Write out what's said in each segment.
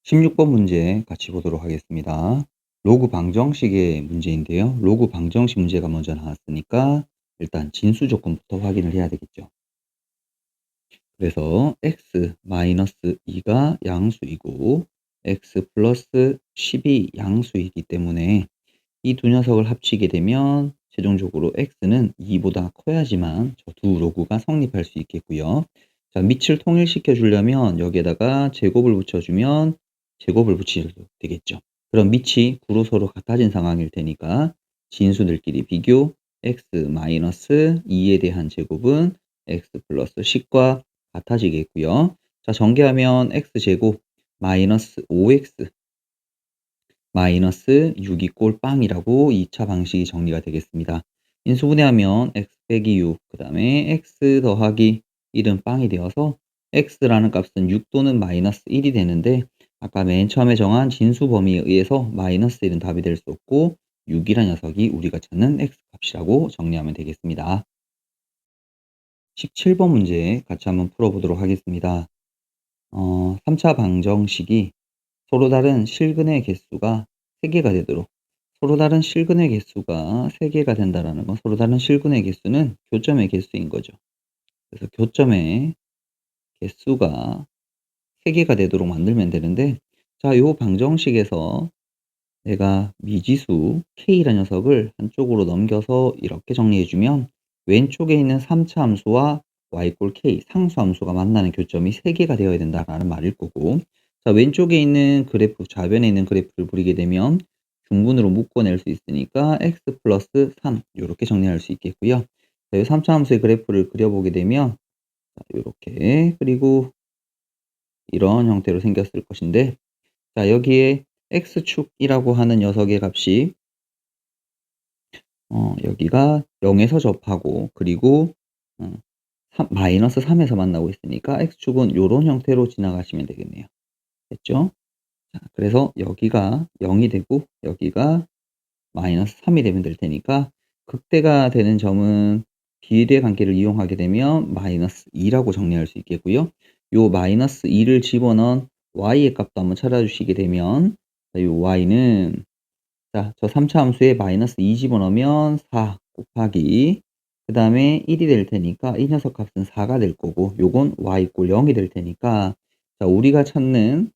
16번 문제 같이 보도록 하겠습니다. 로그 방정식의 문제인데요. 로그 방정식 문제가 먼저 나왔으니까 일단 진수 조건부터 확인을 해야 되겠죠. 그래서 x 마이너스 2가 양수이고 x 플러스 10이 양수이기 때문에 이 두 녀석을 합치게 되면 최종적으로 x는 2보다 커야지만 저 두 로그가 성립할 수 있겠고요. 자, 밑을 통일시켜 주려면 여기에다가 제곱을 붙여주면 제곱을 붙이셔도 되겠죠. 그럼 밑이 구로 서로 같아진 상황일 테니까 진수들끼리 비교 x-2에 대한 제곱은 x 플러스 10과 같아지겠고요. 자, 전개하면 x제곱 마이너스 5x 마이너스 6이 꼴빵이라고 2차 방식이 정리가 되겠습니다. 인수분해하면 x 빼기 6, 그 다음에 x 더하기 1은 빵이 되어서 x라는 값은 6 또는 마이너스 1이 되는데 아까 맨 처음에 정한 진수 범위에 의해서 마이너스 1은 답이 될 수 없고 6이라는 녀석이 우리가 찾는 x 값이라고 정리하면 되겠습니다. 17번 문제 같이 한번 풀어보도록 하겠습니다. 3차 방정식이 서로 다른 실근의 개수가 3개가 되도록 서로 다른 실근의 개수가 3개가 된다라는 건 서로 다른 실근의 개수는 교점의 개수인 거죠. 그래서 교점의 개수가 3개가 되도록 만들면 되는데 자, 요 방정식에서 내가 미지수 k라는 녀석을 한쪽으로 넘겨서 이렇게 정리해 주면 왼쪽에 있는 3차 함수와 y 꼴 k 상수 함수가 만나는 교점이 3개가 되어야 된다라는 말일 거고 자, 왼쪽에 있는 그래프 좌변에 있는 그래프를 그리게 되면 중분으로 묶어낼 수 있으니까 x 플러스 3 이렇게 정리할 수 있겠고요. 자, 이 3차 함수의 그래프를 그려보게 되면 이렇게 그리고 이런 형태로 생겼을 것인데 자, 여기에 x축이라고 하는 녀석의 값이 여기가 0에서 접하고 그리고 어, 마이너스 3에서 만나고 있으니까 x축은 요런 형태로 지나가시면 되겠네요. 됐죠? 자, 그래서 여기가 0이 되고 여기가 마이너스 3이 되면 될 테니까 극대가 되는 점은 비례 관계를 이용하게 되면 마이너스 2라고 정리할 수 있겠고요. 요 마이너스 2를 집어넣은 y의 값도 한번 찾아주시게 되면 요 y는 자, 저 3차 함수에 마이너스 2 집어넣으면 4 곱하기 그 다음에 1이 될 테니까 이 녀석 값은 4가 될 거고 요건 y 꼴 0이 될 테니까 자, 우리가 찾는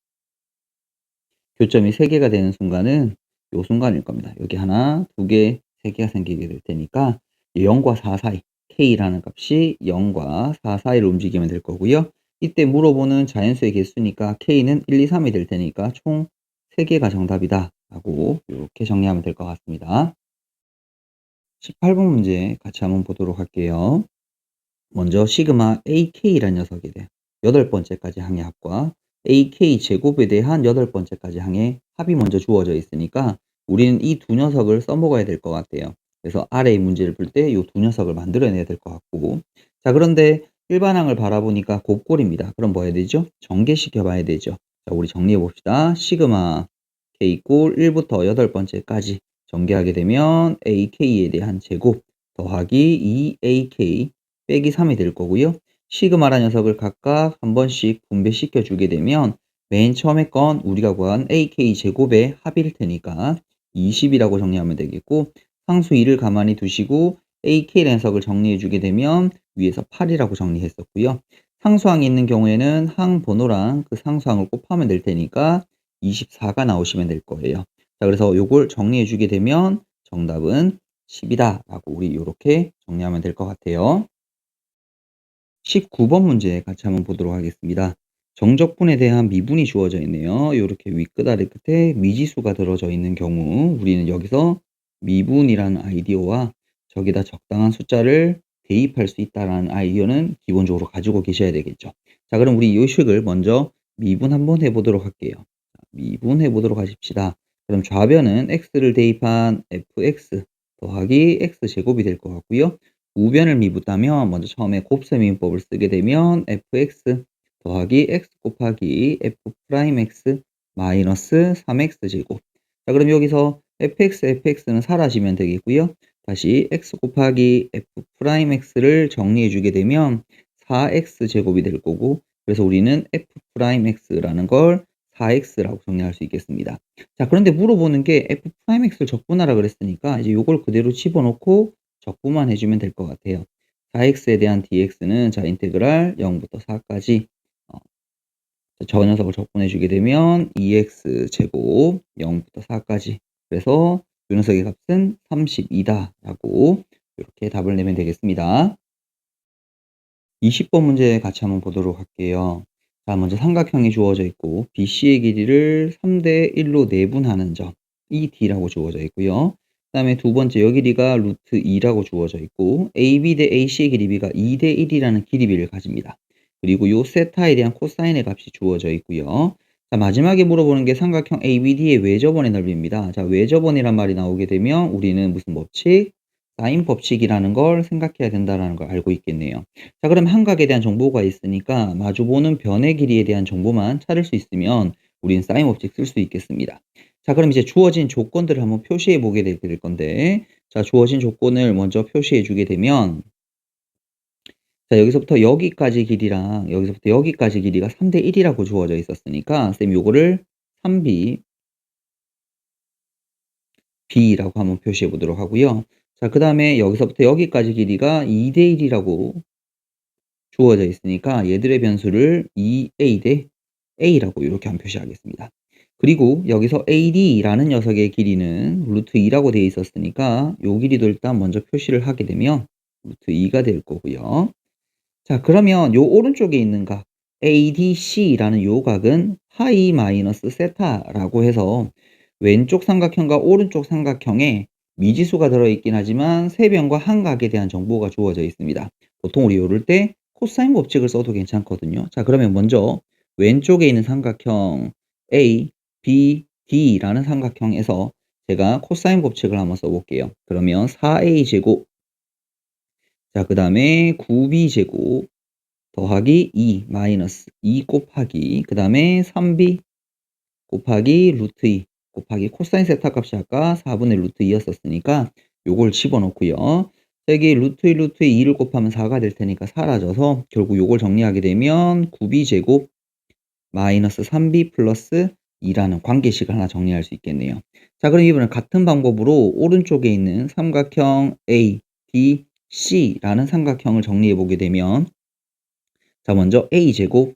교점이 3개가 되는 순간은 요 순간일 겁니다. 여기 하나, 두 개, 세 개가 생기게 될 테니까 0과 4 사이 k라는 값이 0과 4 사이로 움직이면 될 거고요. 이때 물어보는 자연수의 개수니까 k는 1, 2, 3이 될 테니까 총 3개가 정답이다 라고 이렇게 정리하면 될 것 같습니다. 18번 문제 같이 한번 보도록 할게요. 먼저 시그마 AK라는 녀석에 대해 8번째까지 항의 합과 AK 제곱에 대한 8번째까지 항의 합이 먼저 주어져 있으니까 우리는 이 두 녀석을 써먹어야 될 것 같아요. 그래서 아래의 문제를 풀 때 이 두 녀석을 만들어내야 될 것 같고 자, 그런데 일반항을 바라보니까 곱골입니다. 그럼 뭐 해야 되죠? 전개시켜 봐야 되죠. 자, 우리 정리해 봅시다. 시그마 K 꼴 1부터 8번째까지 전개하게 되면 AK에 대한 제곱 더하기 2AK 빼기 3이 될 거고요. 시그마라는 녀석을 각각 한 번씩 분배시켜 주게 되면 맨 처음에 건 우리가 구한 AK 제곱의 합일 테니까 20이라고 정리하면 되겠고 상수 2를 가만히 두시고 AK라는 녀석을 정리해 주게 되면 위에서 8이라고 정리했었고요. 상수항이 있는 경우에는 항 번호랑 그 상수항을 곱하면 될 테니까 24가 나오시면 될 거예요. 자, 그래서 요걸 정리해 주게 되면 정답은 10이다 라고 우리 이렇게 정리하면 될 것 같아요. 19번 문제 같이 한번 보도록 하겠습니다. 정적분에 대한 미분이 주어져 있네요. 이렇게 윗끝 아래 끝에 미지수가 들어져 있는 경우 우리는 여기서 미분이라는 아이디어와 저기다 적당한 숫자를 대입할 수 있다는 아이디어는 기본적으로 가지고 계셔야 되겠죠. 자, 그럼 우리 이 식을 먼저 미분 한번 해보도록 할게요. 미분해 보도록 하십시다. 그럼 좌변은 x를 대입한 fx 더하기 x제곱이 될 것 같고요. 우변을 미분하면 먼저 처음에 곱셈 미분법을 쓰게 되면 fx 더하기 x 곱하기 f'x 마이너스 3x제곱. 자, 그럼 여기서 fx는 사라지면 되겠고요. 다시 x 곱하기 f'x를 정리해 주게 되면 4x제곱이 될 거고 그래서 우리는 f'x라는 걸 4x라고 정리할 수 있겠습니다. 자, 그런데 물어보는 게 f'x를 적분하라 그랬으니까 이제 요걸 그대로 집어넣고 적분만 해 주면 될 것 같아요. 4x에 대한 dx는 자 인테그랄 0부터 4까지 저 녀석을 적분해 주게 되면 2x 제곱 0부터 4까지 그래서 요 녀석의 값은 32다 라고 이렇게 답을 내면 되겠습니다. 20번 문제 같이 한번 보도록 할게요. 자, 먼저 삼각형이 주어져 있고 BC의 길이를 3대 1로 내분하는 점 이 D라고 주어져 있고요. 그다음에 두 번째 여 길이가 루트 2라고 주어져 있고 AB 대 AC의 길이비가 2대 1이라는 길이비를 가집니다. 그리고 요 세타에 대한 코사인의 값이 주어져 있고요. 자, 마지막에 물어보는 게 삼각형 ABD의 외접원의 넓이입니다. 자, 외접원이란 말이 나오게 되면 우리는 무슨 법칙? 사인 법칙이라는 걸 생각해야 된다는 걸 알고 있겠네요. 자, 그럼 한각에 대한 정보가 있으니까 마주보는 변의 길이에 대한 정보만 찾을 수 있으면 우리는 사인 법칙 쓸 수 있겠습니다. 자, 그럼 이제 주어진 조건들을 한번 표시해 보게 될 건데, 자, 주어진 조건을 먼저 표시해 주게 되면, 자, 여기서부터 여기까지 길이랑 여기서부터 여기까지 길이가 3대 1이라고 주어져 있었으니까, 쌤 요거를 3b, b라고 한번 표시해 보도록 하고요. 자, 그 다음에 여기서부터 여기까지 길이가 2대 1이라고 주어져 있으니까 얘들의 변수를 2a 대 a라고 이렇게 한번 표시하겠습니다. 그리고 여기서 ad라는 녀석의 길이는 루트 2라고 되어 있었으니까 요 길이도 일단 먼저 표시를 하게 되면 루트 2가 될 거고요. 자, 그러면 요 오른쪽에 있는 각 ADC라는 요 각은 파이 마이너스 세타라고 해서 왼쪽 삼각형과 오른쪽 삼각형에 미지수가 들어있긴 하지만 세 변과 한 각에 대한 정보가 주어져 있습니다. 보통 우리 요럴 때 코사인 법칙을 써도 괜찮거든요. 자, 그러면 먼저 왼쪽에 있는 삼각형 A, B, D라는 삼각형에서 제가 코사인 법칙을 한번 써볼게요. 그러면 4A 제곱, 자, 그 다음에 9B 제곱 더하기 2 마이너스 2 곱하기 그 다음에 3B 곱하기 루트 2 곱하기 코사인 세타 값이 아까 4분의 루트 2였었으니까 요걸 집어넣고요. 여기 루트 1 루트 2를 곱하면 4가 될 테니까 사라져서 결국 요걸 정리하게 되면 9b 제곱 마이너스 3b 플러스 2라는 관계식을 하나 정리할 수 있겠네요. 자, 그럼 이번엔 같은 방법으로 오른쪽에 있는 삼각형 A, D, C라는 삼각형을 정리해 보게 되면 자, 먼저 A 제곱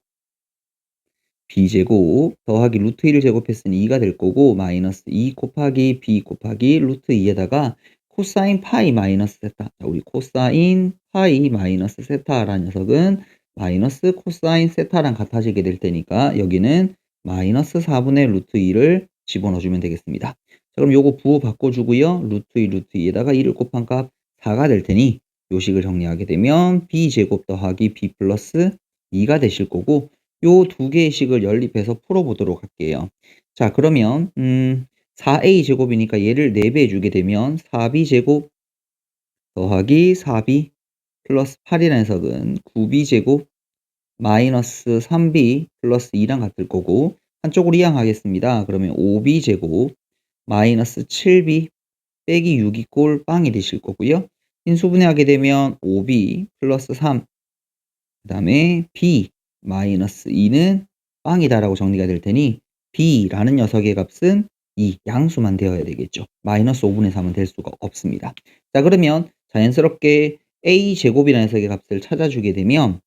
b제곱 더하기 루트 1을 제곱했으니 2가 될 거고 마이너스 2 곱하기 b 곱하기 루트 2에다가 코사인 파이 마이너스 세타. 자, 우리 코사인 파이 마이너스 세타라는 녀석은 마이너스 코사인 세타랑 같아지게 될 테니까 여기는 마이너스 4분의 루트 2를 집어넣어 주면 되겠습니다. 자, 그럼 요거 부호 바꿔주고요. 루트 2 루트 2에다가 2를 곱한 값 4가 될 테니 요 식을 정리하게 되면 b제곱 더하기 b 플러스 2가 되실 거고 요 두 개의 식을 연립해서 풀어보도록 할게요. 자, 그러면 4a 제곱이니까 얘를 4배 해주게 되면 4b 제곱 더하기 4b 플러스 8이라는 녀석은 9b 제곱 마이너스 3b 플러스 2랑 같을 거고 한쪽으로 이항하겠습니다. 그러면 5b 제곱 마이너스 7b 빼기 6이 꼴 빵이 되실 거고요. 인수분해하게 되면 5b 플러스 3 그 다음에 b 마이너스 2는 빵이다라고 정리가 될 테니 b라는 녀석의 값은 이 양수만 되어야 되겠죠. 마이너스 5분의 3은 될 수가 없습니다. 자, 그러면 자연스럽게 a 제곱이라는 녀석의 값을 찾아주게 되면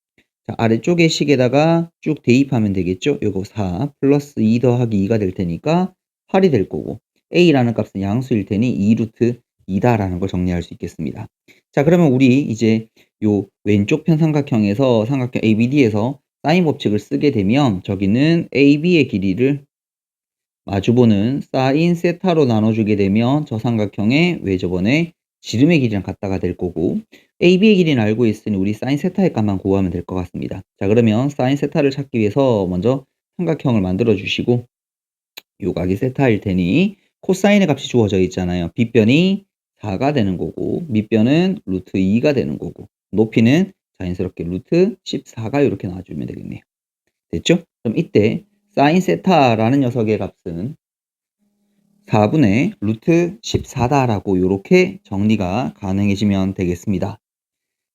자, 아래쪽의 식에다가 쭉 대입하면 되겠죠. 요거 4 플러스 2 더하기 2가 될 테니까 8이 될 거고 a라는 값은 양수일 테니 2 루트 2다라는 걸 정리할 수 있겠습니다. 자, 그러면 우리 이제 요 왼쪽 편 삼각형에서 삼각형 ABD에서 사인 법칙을 쓰게 되면 저기는 AB의 길이를 마주보는 사인 세타로 나눠주게 되면 저 삼각형의 외접원의 지름의 길이랑 같다가 될 거고 AB의 길이는 알고 있으니 우리 사인 세타의 값만 구하면 될 것 같습니다. 자, 그러면 사인 세타를 찾기 위해서 먼저 삼각형을 만들어 주시고 요 각이 세타일 테니 코사인의 값이 주어져 있잖아요. 빗변이 4가 되는 거고 밑변은 루트 2가 되는 거고 높이는 자연스럽게 루트 14가 이렇게 나와주면 되겠네요. 됐죠? 그럼 이때 사인 세타라는 녀석의 값은 4분의 루트 14다라고 이렇게 정리가 가능해지면 되겠습니다.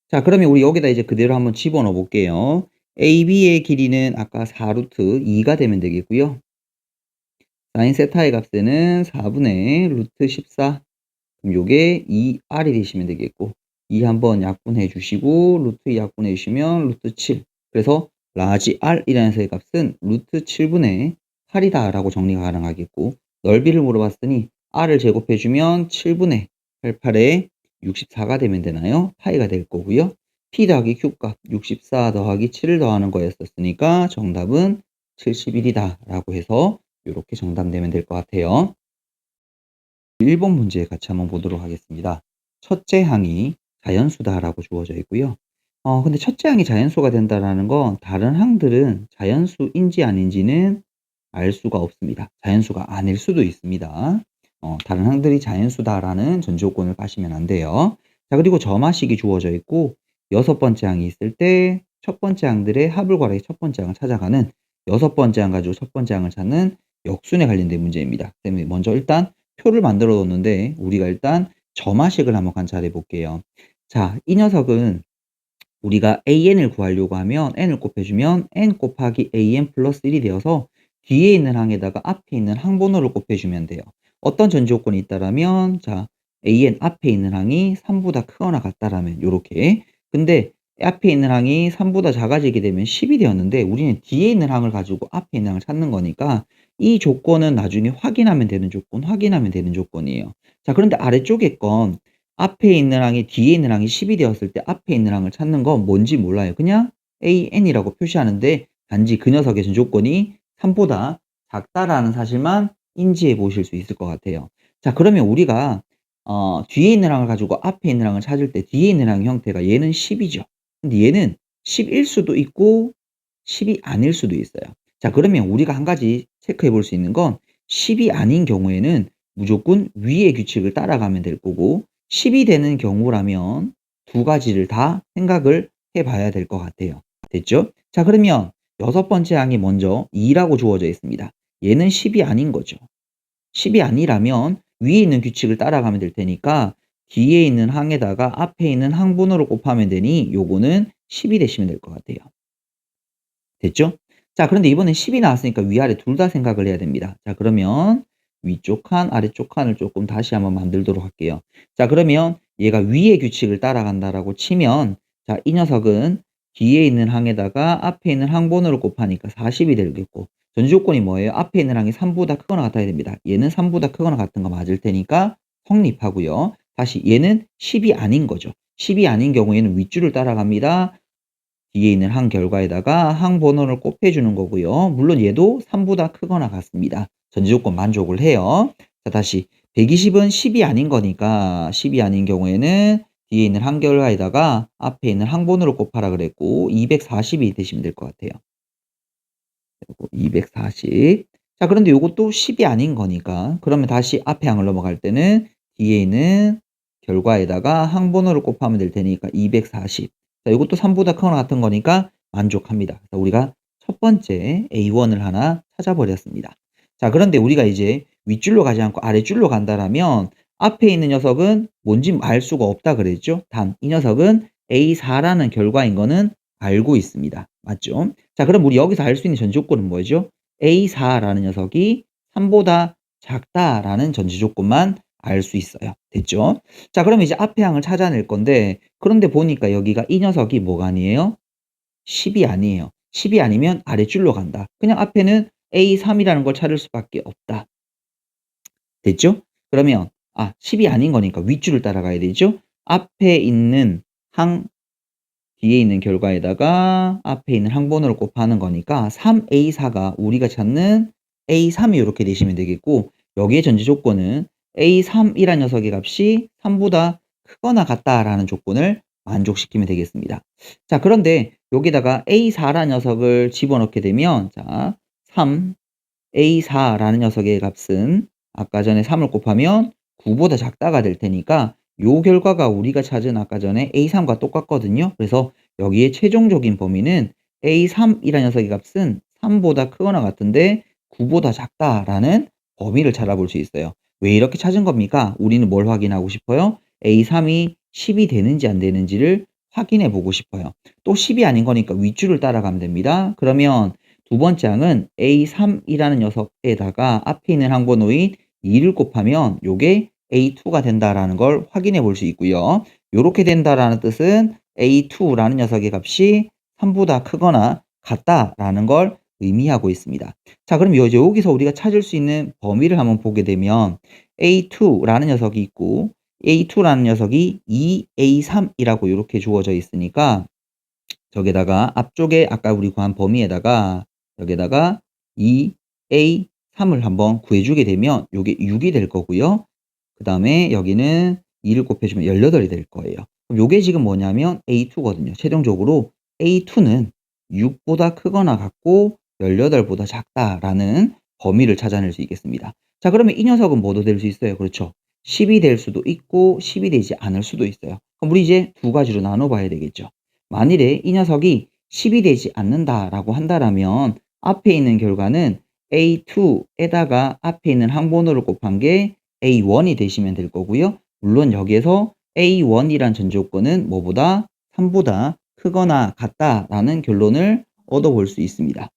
자, 그러면 우리 여기다 이제 그대로 한번 집어넣어 볼게요. AB의 길이는 아까 4루트 2가 되면 되겠고요. 사인 세타의 값에는 4분의 루트 14. 그럼 요게 2r이 되시면 되겠고 2 한번 약분해 주시고 루트 2 약분해 주시면 루트 7. 그래서 라지 R이라는 녀석의 값은 루트 7분의 8이다라고 정리가 가능하겠고 넓이를 물어봤으니 R을 제곱해 주면 7분의 88에 64가 되면 되나요? 파이가 될 거고요. P 더하기 Q값 64 더하기 7을 더하는 거였었으니까 정답은 71이다라고 해서 요렇게 정답되면 될 것 같아요. 1번 문제 같이 한번 보도록 하겠습니다. 첫째 항이 자연수다라고 주어져 있고요. 근데 첫째 항이 자연수가 된다라는 건 다른 항들은 자연수인지 아닌지는 알 수가 없습니다. 자연수가 아닐 수도 있습니다. 다른 항들이 자연수다라는 전제조건을 가시면 안 돼요. 자, 그리고 점화식이 주어져 있고 6번째 항이 있을 때 첫 번째 항들의 합을 구하기 첫 번째 항을 찾아가는 6번째 항 가지고 첫 번째 항을 찾는 역순에 관련된 문제입니다. 선생님이 먼저 일단 표를 만들어 뒀는데 우리가 일단 점화식을 한번 관찰해 볼게요. 자, 이 녀석은 우리가 an을 구하려고 하면 n을 곱해주면 n 곱하기 an 플러스 1이 되어서 뒤에 있는 항에다가 앞에 있는 항번호를 곱해주면 돼요. 어떤 전제 조건이 있다라면 자 an 앞에 있는 항이 3보다 크거나 같다라면 요렇게. 근데 앞에 있는 항이 3보다 작아지게 되면 10이 되었는데 우리는 뒤에 있는 항을 가지고 앞에 있는 항을 찾는 거니까 이 조건은 나중에 확인하면 되는 조건, 확인하면 되는 조건이에요. 자, 그런데 아래쪽에 건 앞에 있는 항이 뒤에 있는 항이 10이 되었을 때 앞에 있는 항을 찾는 건 뭔지 몰라요. 그냥 AN이라고 표시하는데 단지 그 녀석의 전 조건이 3보다 작다라는 사실만 인지해 보실 수 있을 것 같아요. 자, 그러면 우리가 뒤에 있는 항을 가지고 앞에 있는 항을 찾을 때 뒤에 있는 항의 형태가 얘는 10이죠. 근데 얘는 10일 수도 있고 10이 아닐 수도 있어요. 자, 그러면 우리가 한 가지 체크해 볼 수 있는 건 10이 아닌 경우에는 무조건 위의 규칙을 따라가면 될 거고 10이 되는 경우라면 두 가지를 다 생각을 해 봐야 될 것 같아요. 됐죠? 자, 그러면 여섯 번째 항이 먼저 2라고 주어져 있습니다. 얘는 10이 아닌 거죠. 10이 아니라면 위에 있는 규칙을 따라가면 될 테니까 뒤에 있는 항에다가 앞에 있는 항분호를 곱하면 되니 요거는 10이 되시면 될 것 같아요. 됐죠? 자, 그런데 이번엔 10이 나왔으니까 위아래 둘 다 생각을 해야 됩니다. 자, 그러면 위쪽 칸, 아래쪽 칸을 조금 다시 한번 만들도록 할게요. 자, 그러면 얘가 위의 규칙을 따라간다라고 치면 자, 이 녀석은 뒤에 있는 항에다가 앞에 있는 항번호를 곱하니까 40이 되겠고 전제 조건이 뭐예요? 앞에 있는 항이 3보다 크거나 같아야 됩니다. 얘는 3보다 크거나 같은 거 맞을 테니까 성립하고요. 다시 얘는 10이 아닌 거죠. 10이 아닌 경우에는 윗줄을 따라갑니다. 뒤에 있는 항 결과에다가 항 번호를 곱해주는 거고요. 물론 얘도 3보다 크거나 같습니다. 전제 조건 만족을 해요. 자, 다시 120은 10이 아닌 거니까 10이 아닌 경우에는 뒤에 있는 항 결과에다가 앞에 있는 항 번호를 곱하라 그랬고 240이 되시면 될 것 같아요. 그리고 240. 자, 그런데 요것도 10이 아닌 거니까 그러면 다시 앞에 항을 넘어갈 때는 뒤에 있는 결과에다가 항 번호를 곱하면 될 테니까 240. 자, 요것도 3보다 크거나 같은 거니까 만족합니다. 자, 우리가 첫 번째 A1을 하나 찾아버렸습니다. 자, 그런데 우리가 이제 윗줄로 가지 않고 아랫줄로 간다라면 앞에 있는 녀석은 뭔지 알 수가 없다 그랬죠? 단, 이 녀석은 A4라는 결과인 거는 알고 있습니다. 맞죠? 자, 그럼 우리 여기서 알 수 있는 전제 조건은 뭐죠? A4라는 녀석이 3보다 작다라는 전제 조건만 알 수 있어요. 됐죠? 자, 그러면 이제 앞에 항을 찾아낼 건데 그런데 보니까 여기가 이 녀석이 뭐가 아니에요? 10이 아니에요. 10이 아니면 아랫줄로 간다. 그냥 앞에는 A3이라는 걸 찾을 수밖에 없다. 됐죠? 그러면 10이 아닌 거니까 윗줄을 따라가야 되죠? 앞에 있는 항 뒤에 있는 결과에다가 앞에 있는 항번호를 곱하는 거니까 3A4가 우리가 찾는 A3이 요렇게 되시면 되겠고 여기에 전제 조건은 A3이란 녀석의 값이 3보다 크거나 같다라는 조건을 만족시키면 되겠습니다. 자, 그런데 여기다가 A4라는 녀석을 집어넣게 되면 자, 3A4라는 녀석의 값은 아까 전에 3을 곱하면 9보다 작다가 될 테니까 요 결과가 우리가 찾은 아까 전에 A3과 똑같거든요. 그래서 여기에 최종적인 범위는 A3이라는 녀석의 값은 3보다 크거나 같은데 9보다 작다라는 범위를 찾아볼 수 있어요. 왜 이렇게 찾은 겁니까? 우리는 뭘 확인하고 싶어요? A3이 10이 되는지 안 되는지를 확인해 보고 싶어요. 또 10이 아닌 거니까 윗줄을 따라가면 됩니다. 그러면 두 번째 항은 A3이라는 녀석에다가 앞에 있는 항번호인 2를 곱하면 요게 A2가 된다라는 걸 확인해 볼 수 있고요. 요렇게 된다라는 뜻은 A2라는 녀석의 값이 3보다 크거나 같다라는 걸 의미하고 있습니다. 자, 그럼 이제 여기서 우리가 찾을 수 있는 범위를 한번 보게 되면 A2라는 녀석이 있고 A2라는 녀석이 2A3이라고 이렇게 주어져 있으니까 저기다가 앞쪽에 아까 우리 구한 범위에다가 여기에다가 2A3을 한번 구해주게 되면 요게 6이 될 거고요. 그 다음에 여기는 2를 곱해주면 18이 될 거예요. 그럼 요게 지금 뭐냐면 A2거든요. 최종적으로 A2는 6보다 크거나 같고 18보다 작다라는 범위를 찾아낼 수 있겠습니다. 자, 그러면 이 녀석은 뭐도 될 수 있어요? 그렇죠. 10이 될 수도 있고 10이 되지 않을 수도 있어요. 그럼 우리 이제 두 가지로 나눠 봐야 되겠죠. 만일에 이 녀석이 10이 되지 않는다라고 한다라면 앞에 있는 결과는 A2에다가 앞에 있는 항번호를 곱한 게 A1이 되시면 될 거고요. 물론 여기에서 A1이란 전조건은 뭐보다 3보다 크거나 같다라는 결론을 얻어볼 수 있습니다.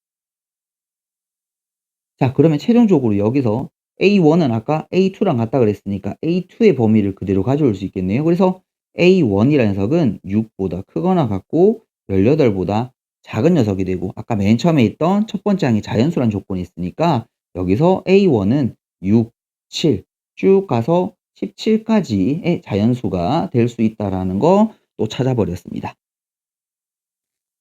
자, 그러면 최종적으로 여기서 A1은 아까 A2랑 같다 그랬으니까 A2의 범위를 그대로 가져올 수 있겠네요. 그래서 A1이라는 녀석은 6보다 크거나 같고 18보다 작은 녀석이 되고 아까 맨 처음에 있던 첫 번째 항이 자연수란 조건이 있으니까 여기서 A1은 6, 7 쭉 가서 17까지의 자연수가 될 수 있다라는 거 또 찾아버렸습니다.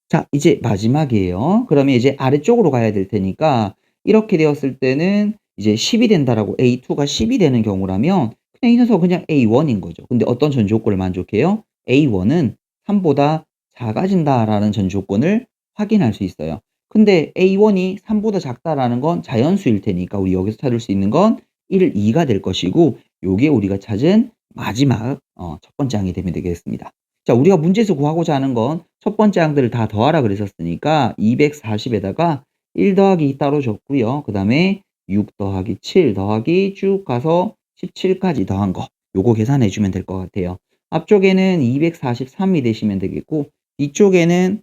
자, 이제 마지막이에요. 그러면 이제 아래쪽으로 가야 될 테니까 이렇게 되었을 때는 이제 10이 된다라고 A2가 10이 되는 경우라면 그냥 이 녀석은 그냥 A1인 거죠. 근데 어떤 전 조건을 만족해요? A1은 3보다 작아진다라는 전 조건을 확인할 수 있어요. 근데 A1이 3보다 작다라는 건 자연수일 테니까 우리 여기서 찾을 수 있는 건 1, 2가 될 것이고 요게 우리가 찾은 마지막 첫 번째 항이 되면 되겠습니다. 자, 우리가 문제에서 구하고자 하는 건 첫 번째 항들을 다 더하라 그랬었으니까 240에다가 1 더하기 따로 줬고요. 그 다음에 6 더하기 7 더하기 쭉 가서 17까지 더한 거 요거 계산해 주면 될 것 같아요. 앞쪽에는 243이 되시면 되겠고 뒤쪽에는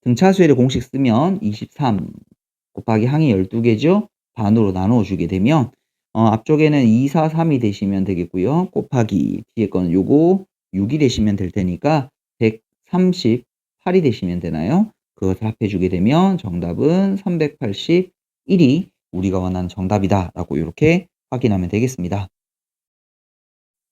등차수열의 공식 쓰면 23 곱하기 항이 12개죠. 반으로 나누어 주게 되면 앞쪽에는 243이 되시면 되겠고요. 곱하기 뒤에 거는 요거 6이 되시면 될 테니까 138이 되시면 되나요? 그것을 합해 주게 되면 정답은 381이 우리가 원하는 정답이다라고 이렇게 확인하면 되겠습니다.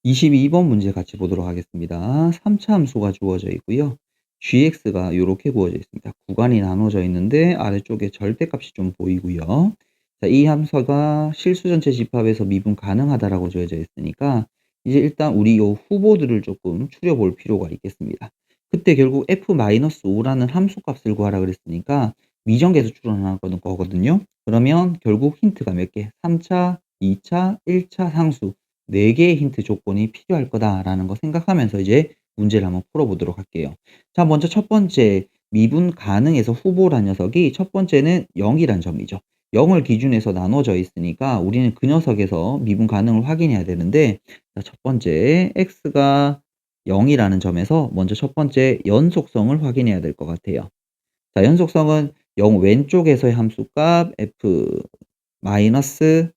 22번 문제 같이 보도록 하겠습니다. 3차 함수가 주어져 있고요. gx가 이렇게 구워져 있습니다. 구간이 나눠져 있는데 아래쪽에 절대값이 좀 보이고요. 자, 이 함수가 실수 전체 집합에서 미분 가능하다라고 주어져 있으니까 이제 일단 우리 요 후보들을 조금 추려볼 필요가 있겠습니다. 그때 결국 f-5라는 함수값을 구하라 그랬으니까 미정계에서 추론하는 거거든요. 그러면 결국 힌트가 몇 개? 3차, 2차, 1차 상수 4개의 힌트 조건이 필요할 거다라는 거 생각하면서 이제 문제를 한번 풀어보도록 할게요. 자, 먼저 첫 번째 미분 가능에서 후보란 녀석이 첫 번째는 0이란 점이죠. 0을 기준해서 나눠져 있으니까 우리는 그 녀석에서 미분 가능을 확인해야 되는데 자, 첫 번째 x가 0이라는 점에서 먼저 첫 번째 연속성을 확인해야 될 것 같아요. 자, 연속성은 0 왼쪽에서의 함수값 f 마이너스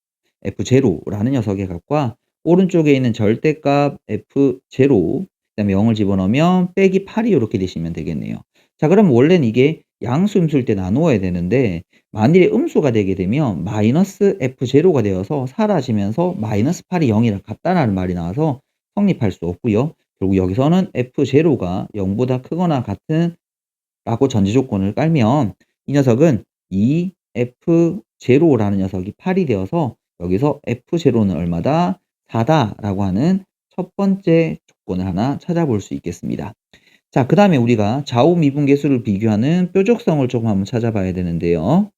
f0라는 녀석의 값과 오른쪽에 있는 절대값 f0 그다음에 0을 집어넣으면 빼기 8이 이렇게 되시면 되겠네요. 자, 그럼 원래는 이게 양수 음수일 때 나누어야 되는데 만일에 음수가 되게 되면 마이너스 f0가 되어서 사라지면서 마이너스 8이 0이랑 같다라는 말이 나와서 성립할 수 없고요. 결국 여기서는 f0가 0보다 크거나 같은 라고 전제 조건을 깔면 이 녀석은 이 f0라는 녀석이 8이 되어서 여기서 f0는 얼마다? 4다라고 하는 첫 번째 조건을 하나 찾아볼 수 있겠습니다. 자, 그 다음에 우리가 좌우 미분계수를 비교하는 뾰족성을 조금 한번 찾아봐야 되는데요.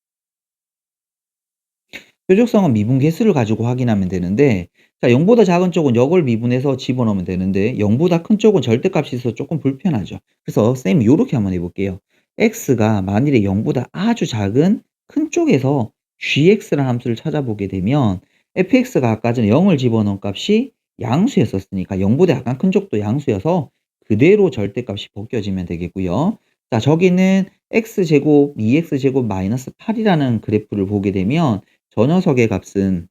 뾰족성은 미분계수를 가지고 확인하면 되는데 자, 0보다 작은 쪽은 역을 미분해서 집어넣으면 되는데 0보다 큰 쪽은 절대값이 있어서 조금 불편하죠. 그래서 쌤 요렇게 한번 해볼게요. x가 만일에 0보다 아주 작은 큰 쪽에서 gx라는 함수를 찾아보게 되면 fx가 아까 전에 0을 집어넣은 값이 양수였었으니까 0보다 약간 큰 쪽도 양수여서 그대로 절대값이 벗겨지면 되겠고요. 자, 저기는 x제곱 2x제곱 마이너스 8이라는 그래프를 보게 되면 저 녀석의 값은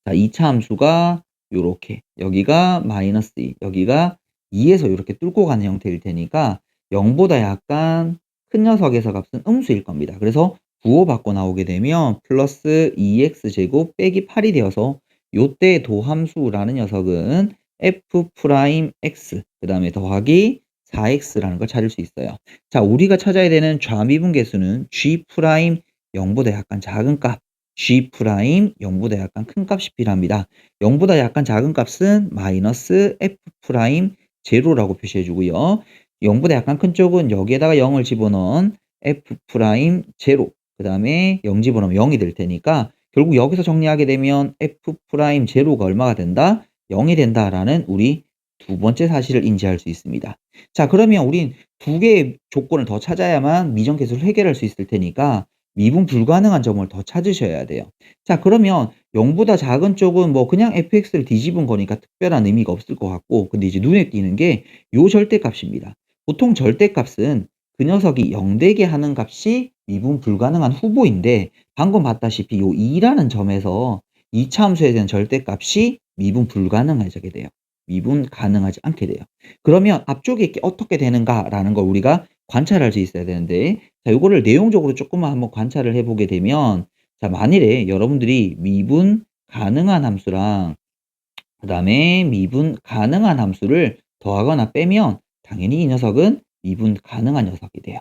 자, 2차 함수가 요렇게 여기가 마이너스 2 여기가 2에서 요렇게 뚫고 가는 형태일 테니까 0보다 약간 큰 녀석에서 값은 음수일 겁니다. 그래서 부호받고 나오게 되면 플러스 2x제곱 빼기 8이 되어서 요때 도함수라는 녀석은 f 프라임 x 그다음에 더하기 4x라는 걸 찾을 수 있어요. 자, 우리가 찾아야 되는 좌미분계수는 g 프라임 0보다 약간 작은 값 g 프라임 0보다 약간 큰 값이 필요합니다. 0보다 약간 작은 값은 마이너스 f 프라임 제로라고 표시해 주고요. 0보다 약간 큰 쪽은 여기에다가 0을 집어넣은 f 프라임 제로 그 다음에 0 집어넣으면 0이 될 테니까 결국 여기서 정리하게 되면 f 프라임 제로가 얼마가 된다? 0이 된다라는 우리 두 번째 사실을 인지할 수 있습니다. 자, 그러면 우린 두 개의 조건을 더 찾아야만 미정계수를 해결할 수 있을 테니까 미분 불가능한 점을 더 찾으셔야 돼요. 자, 그러면 0보다 작은 쪽은 뭐 그냥 fx를 뒤집은 거니까 특별한 의미가 없을 것 같고 근데 이제 눈에 띄는 게 요 절대값입니다. 보통 절대값은 그 녀석이 0 되게 하는 값이 미분 불가능한 후보인데 방금 봤다시피 요 2라는 점에서 2차 함수에 대한 절대값이 미분 불가능하게 돼요. 미분 가능하지 않게 돼요. 그러면 앞쪽에 이게 어떻게 되는가라는 걸 우리가 관찰할 수 있어야 되는데 자, 요거를 내용적으로 조금만 한번 관찰을 해 보게 되면 자, 만일에 여러분들이 미분 가능한 함수랑 그다음에 미분 가능한 함수를 더하거나 빼면 당연히 이 녀석은 미분 가능한 녀석이 돼요.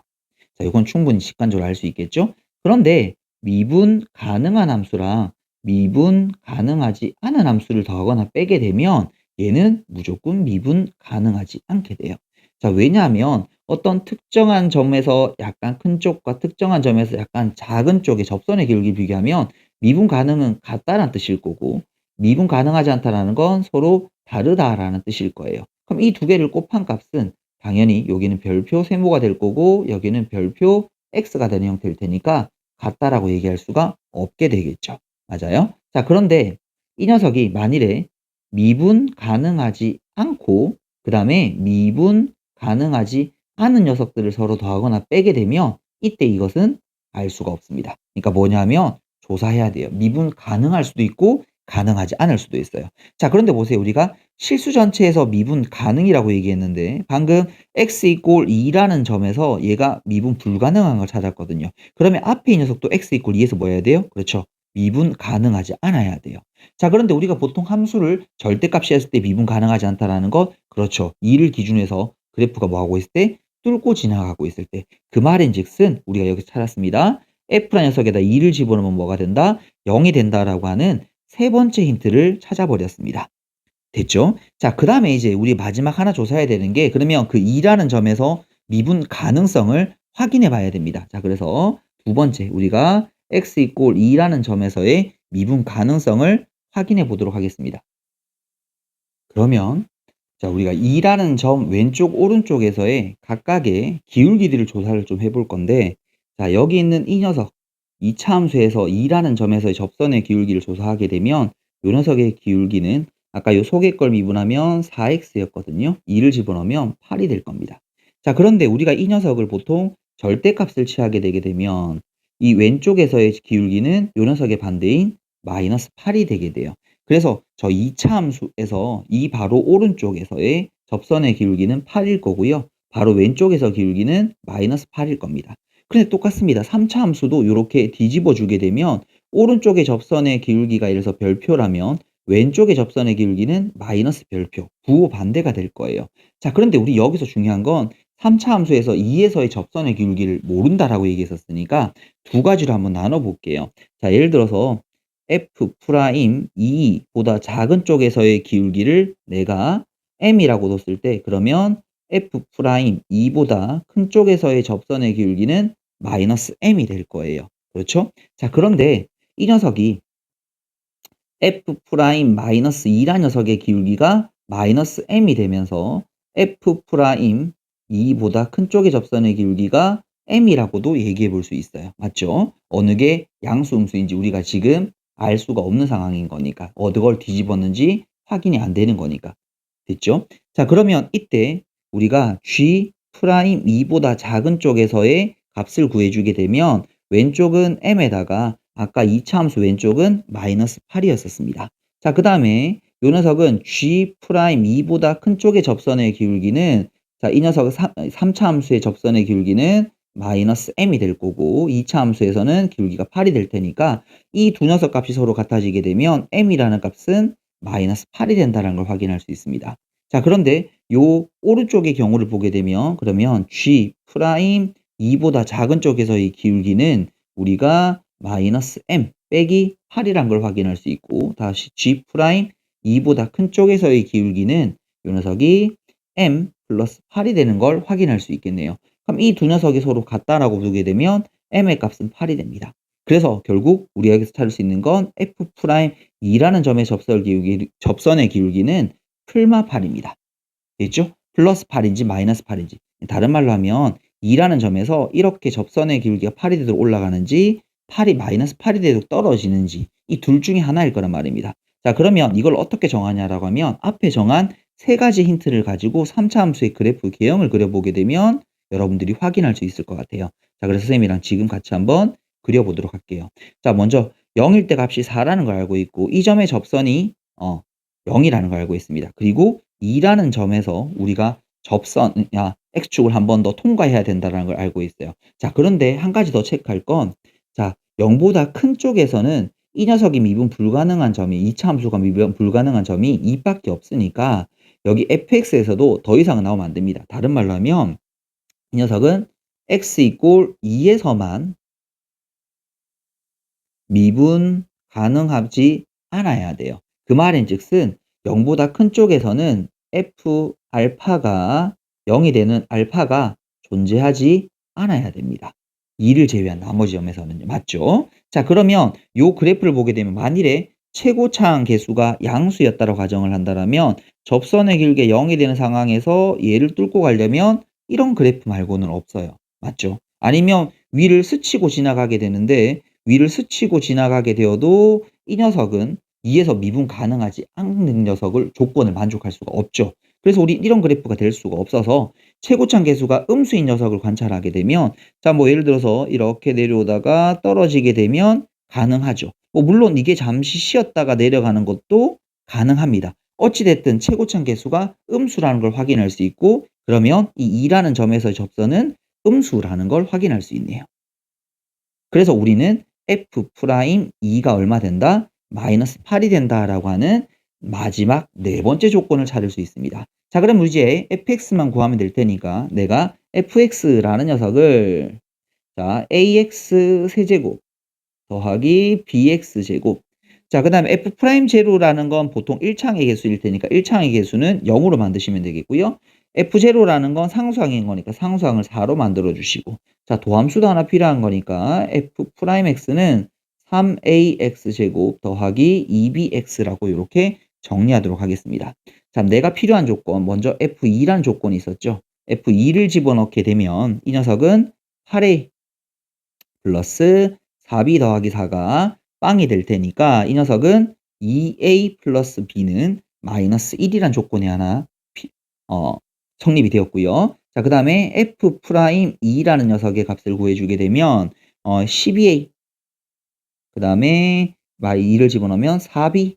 자, 요건 충분히 직관적으로 알 수 있겠죠? 그런데 미분 가능한 함수랑 미분 가능하지 않은 함수를 더하거나 빼게 되면 얘는 무조건 미분 가능하지 않게 돼요. 자, 왜냐하면 어떤 특정한 점에서 약간 큰 쪽과 특정한 점에서 약간 작은 쪽의 접선의 기울기 비교하면 미분 가능은 같다는 뜻일 거고 미분 가능하지 않다라는 건 서로 다르다라는 뜻일 거예요. 그럼 이 두 개를 곱한 값은 당연히 여기는 별표 세모가 될 거고 여기는 별표 x가 되는 형태일 테니까 같다라고 얘기할 수가 없게 되겠죠. 맞아요? 자, 그런데 이 녀석이 만일에 미분 가능하지 않고 그 다음에 미분 가능하지 않은 녀석들을 서로 더하거나 빼게 되면 이때 이것은 알 수가 없습니다. 그러니까 뭐냐면 조사해야 돼요. 미분 가능할 수도 있고 가능하지 않을 수도 있어요. 자, 그런데 보세요. 우리가 실수 전체에서 미분 가능이라고 얘기했는데 방금 x 이꼴 2라는 점에서 얘가 미분 불가능한 걸 찾았거든요. 그러면 앞에 이 녀석도 x 이꼴 2에서 뭐 해야 돼요? 그렇죠. 미분 가능하지 않아야 돼요. 자, 그런데 우리가 보통 함수를 절대값이 했을 때 미분 가능하지 않다라는 것 그렇죠. 2를 기준으로 해서 그래프가 뭐 하고 있을 때 뚫고 지나가고 있을 때 그 말인즉슨 우리가 여기서 찾았습니다. f라는 녀석에다 2를 집어넣으면 뭐가 된다? 0이 된다라고 하는 세 번째 힌트를 찾아버렸습니다. 됐죠? 자, 그다음에 이제 우리 마지막 하나 조사해야 되는 게 그러면 그 2라는 점에서 미분 가능성을 확인해 봐야 됩니다. 자, 그래서 두 번째 우리가 x 이꼴 2라는 점에서의 미분 가능성을 확인해 보도록 하겠습니다. 그러면 자, 우리가 2라는 점 왼쪽 오른쪽에서의 각각의 기울기들을 조사를 좀 해볼 건데 자, 여기 있는 이 녀석 2차 함수에서 2라는 점에서의 접선의 기울기를 조사하게 되면 요 녀석의 기울기는 아까 요 속의 걸 미분하면 4x였거든요. 2를 집어넣으면 8이 될 겁니다. 자, 그런데 우리가 이 녀석을 보통 절대값을 취하게 되게 되면 이 왼쪽에서의 기울기는 요 녀석의 반대인 마이너스 8이 되게 돼요. 그래서 저 2차 함수에서 이 바로 오른쪽에서의 접선의 기울기는 8일 거고요. 바로 왼쪽에서 기울기는 마이너스 8일 겁니다. 근데 똑같습니다. 3차 함수도 이렇게 뒤집어 주게 되면 오른쪽의 접선의 기울기가 예를 들어서 별표라면 왼쪽의 접선의 기울기는 마이너스 별표, 부호 반대가 될 거예요. 자, 그런데 우리 여기서 중요한 건 3차 함수에서 2에서의 접선의 기울기를 모른다라고 얘기했었으니까 두 가지로 한번 나눠 볼게요. 자, 예를 들어서 f 프라임 2보다 작은 쪽에서의 기울기를 내가 m이라고 뒀을 때 그러면 f 프라임 2보다 큰 쪽에서의 접선의 기울기는 마이너스 m이 될 거예요. 그렇죠? 자, 그런데 이 녀석이 f 프라임 마이너스 2란 녀석의 기울기가 마이너스 m이 되면서 f 프라임 2보다 큰 쪽의 접선의 기울기가 m이라고도 얘기해 볼 수 있어요. 맞죠? 어느 게 양수 음수인지 우리가 지금 알 수가 없는 상황인 거니까 어느 걸 뒤집었는지 확인이 안 되는 거니까 됐죠? 자, 그러면 이때 우리가 g 프라임 2보다 작은 쪽에서의 값을 구해주게 되면 왼쪽은 m에다가 아까 2차 함수 왼쪽은 마이너스 8이었었습니다. 자, 그 다음에 요 녀석은 g 프라임 2보다 큰 쪽의 접선의 기울기는 자, 이 녀석 3차 함수의 접선의 기울기는 마이너스 m이 될 거고 2차 함수에서는 기울기가 8이 될 테니까 이 두 녀석 값이 서로 같아지게 되면 m이라는 값은 마이너스 8이 된다는 걸 확인할 수 있습니다. 자, 그런데 요 오른쪽의 경우를 보게 되면 그러면 g 프라임 2보다 작은 쪽에서의 기울기는 우리가 마이너스 m 빼기 8이란 걸 확인할 수 있고 다시 g 프라임 2보다 큰 쪽에서의 기울기는 요 녀석이 m 플러스 8이 되는 걸 확인할 수 있겠네요. 그럼 이 두 녀석이 서로 같다라고 두게 되면 m의 값은 8이 됩니다. 그래서 결국 우리가 여기서 찾을 수 있는 건 f 프라임 2라는 점의 접선의 기울기는 풀마 8입니다. 됐죠? 플러스 8인지 마이너스 8인지. 다른 말로 하면 2라는 점에서 이렇게 접선의 기울기가 8이 되도록 올라가는지 8이 마이너스 8이 되도록 떨어지는지 이 둘 중에 하나일 거란 말입니다. 자, 그러면 이걸 어떻게 정하냐라고 하면 앞에 정한 세 가지 힌트를 가지고 3차 함수의 그래프 개형을 그려보게 되면 여러분들이 확인할 수 있을 것 같아요. 자, 그래서 선생님이랑 지금 같이 한번 그려보도록 할게요. 자, 먼저 0일 때 값이 4라는 걸 알고 있고 이 점의 접선이 0이라는 걸 알고 있습니다. 그리고 2라는 점에서 우리가 x축을 한 번 더 통과해야 된다는 걸 알고 있어요. 자, 그런데 한 가지 더 체크할 건 자, 0보다 큰 쪽에서는 이 녀석이 미분 불가능한 점이 2차 함수가 미분 불가능한 점이 2밖에 없으니까 여기 fx에서도 더 이상은 나오면 안 됩니다. 다른 말로 하면 이 녀석은 x 이꼴 2에서만 미분 가능하지 않아야 돼요. 그 말인즉슨 0보다 큰 쪽에서는 f 알파가 0이 되는 알파가 존재하지 않아야 됩니다. 2를 제외한 나머지 점에서는요. 맞죠? 자, 그러면 요 그래프를 보게 되면 만일에 최고차항 계수가 양수였다고 가정을 한다면 접선의 길게 0이 되는 상황에서 얘를 뚫고 가려면 이런 그래프 말고는 없어요. 맞죠? 아니면 위를 스치고 지나가게 되는데 위를 스치고 지나가게 되어도 이 녀석은 2에서 미분 가능하지 않는 녀석을 조건을 만족할 수가 없죠. 그래서 우리 이런 그래프가 될 수가 없어서 최고차항 계수가 음수인 녀석을 관찰하게 되면 자, 뭐 예를 들어서 이렇게 내려오다가 떨어지게 되면 가능하죠. 뭐 물론 이게 잠시 쉬었다가 내려가는 것도 가능합니다. 어찌 됐든 최고차항 계수가 음수라는 걸 확인할 수 있고 그러면 이 2라는 점에서의 접선은 음수라는 걸 확인할 수 있네요. 그래서 우리는 f 프라임 2가 얼마 된다? 마이너스 8이 된다라고 하는 마지막 네 번째 조건을 찾을 수 있습니다. 자, 그럼 이제 fx만 구하면 될 테니까 내가 fx라는 녀석을 자, ax 세제곱 더하기 bx 제곱 자, 그 다음에 f 프라임 제로라는 건 보통 1창의 개수일 테니까 1창의 개수는 0으로 만드시면 되겠고요. f 제로라는 건 상수항인 거니까 상수항을 4로 만들어 주시고 자, 도함수도 하나 필요한 거니까 f 프라임 x는 3ax 제곱 더하기 2bx라고 이렇게 정리하도록 하겠습니다. 자, 내가 필요한 조건 먼저 f2라는 조건이 있었죠. f2를 집어넣게 되면 이 녀석은 8a 플러스 4b 더하기 4가 빵이 될 테니까 이 녀석은 2a 플러스 b는 마이너스 1이란 조건이 하나 성립이 되었고요. 자, 그 다음에 f 프라임 2라는 녀석의 값을 구해주게 되면 12a 그 다음에 2를 집어넣으면 4b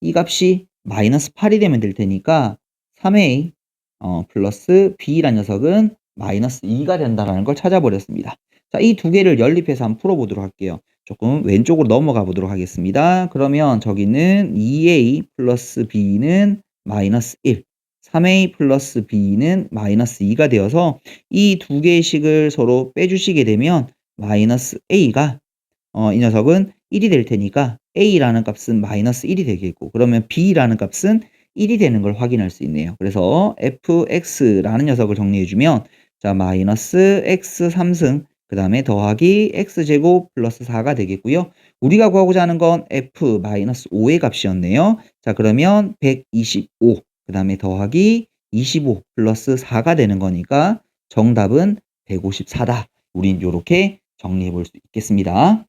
이 값이 마이너스 8이 되면 될 테니까 3a 플러스 b라는 녀석은 마이너스 2가 된다는 걸 찾아버렸습니다. 자, 이 두 개를 연립해서 한번 풀어보도록 할게요. 조금 왼쪽으로 넘어가 보도록 하겠습니다. 그러면 저기는 2a 플러스 b는 마이너스 1 3a 플러스 b는 마이너스 2가 되어서 이 두 개의 식을 서로 빼주시게 되면 마이너스 a가 이 녀석은 1이 될 테니까 a라는 값은 마이너스 1이 되겠고 그러면 b라는 값은 1이 되는 걸 확인할 수 있네요. 그래서 fx라는 녀석을 정리해주면 자, 마이너스 x 3승 그 다음에 더하기 x제곱 플러스 4가 되겠고요. 우리가 구하고자 하는 건 f 마이너스 5의 값이었네요. 자, 그러면 125 그 다음에 더하기 25 플러스 4가 되는 거니까 정답은 154다. 우린 이렇게 정리해 볼 수 있겠습니다.